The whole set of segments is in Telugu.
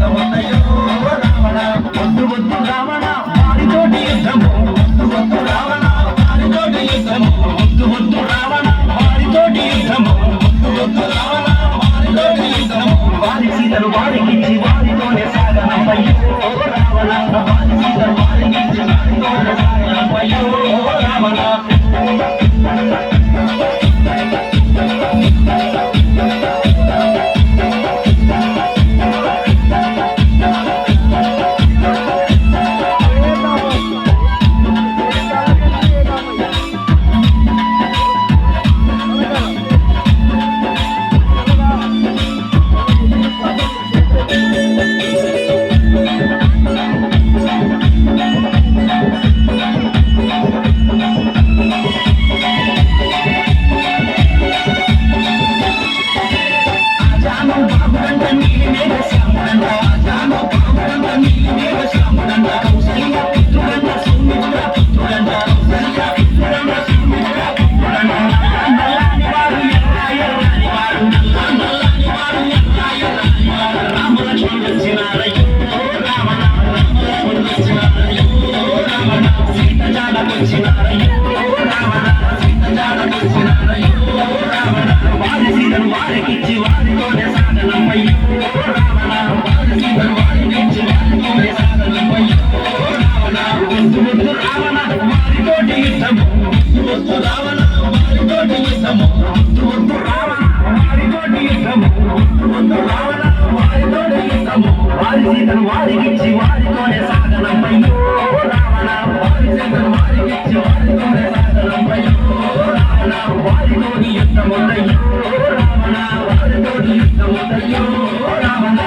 యుద్ధమున్నయో రావణ వద్దు వద్దు రావణ వారితోటి యుద్ధము వద్దు వద్దు రావణ వారితోటి యుద్ధము వద్దు వద్దు రావణ వారితోటి యుద్ధము వద్దు వద్దు రావణ వారితోటి యుద్ధము వారి సీతలు వారికిచ్చి వారితోనే సాగనమయ్యో రావణ వారి సీతలు వారికిచ్చి వారితోనే సాగనమయ్యో రావణ వారికిచ్చి వారితోనే సాగనమయ్యో రావణ వారికిచ్చి వారితోనే సాగనమయ్యో రావణ వారితోని యుద్ధమున్నయ్యో రావణ వారితోని యుద్ధమున్నయ్యో రావణ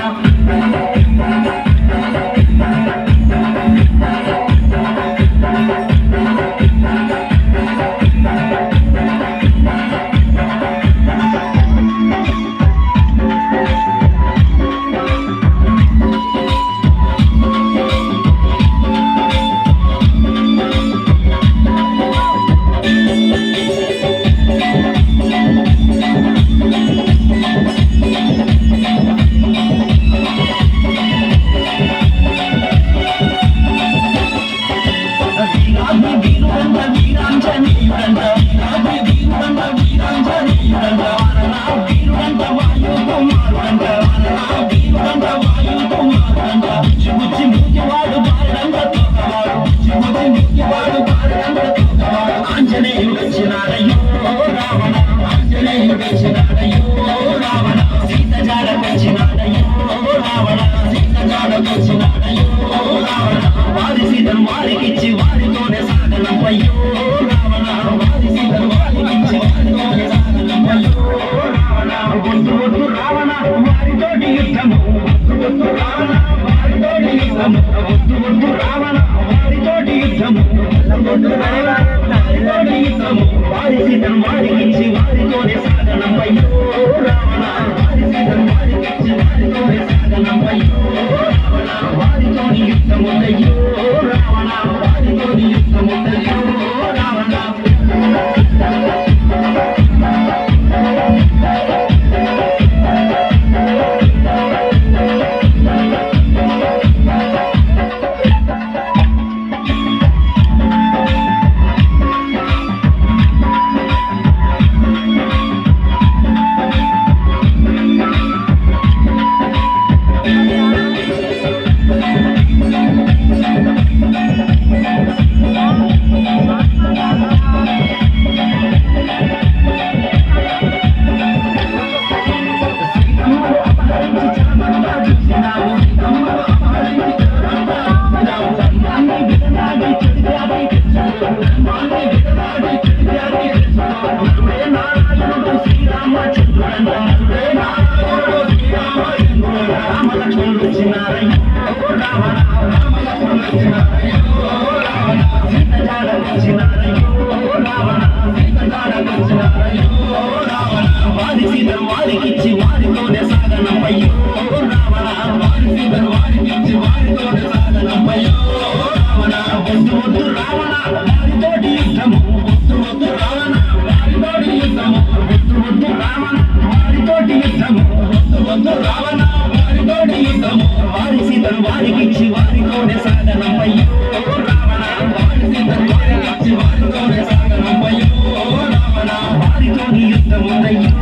వారి సీతను వారికిచ్చి వారితోనే సాగనమయ్యో రావణ వారి సీతను వారికిచ్చి వారితోనే సాగనమయ్యో రావణ వద్దు వద్దు రావణ వారితోటి యుద్ధము వద్దు వద్దు రావణ వారితోటి యుద్ధము వద్దు వద్దు రావణ వారితోటి యుద్ధము వద్దు వారితోటి యుద్ధము వారి సీతను వారికిచ్చి వారితోనే సాగనమయ్యో రావణ వారి సీతను వారికిచ్చి వారితోనే సాగనమయ్యో రావణ వారితోని యుద్ధమున్నయ్యో రావణ వారితోని యుద్ధమున్నయ్యో రావణ వారికిచ్చి వారితోనే సాగనమయ్యో రావణ వారికిచ్చి వారితోనే సాగనమయ్యో రావణ వద్దు వద్దు రావణ వారితోటి యుద్ధము వద్దు వద్దు రావణ వారితోటి యుద్ధము వద్దు వద్దు రావణ వారితోటి యుద్ధము వద్దు వద్దు రావణ వారితోటి యుద్ధము వారి వారితోనే సాగనమ్మయ్యో రావణ వారితోని యుద్ధముందయ్యో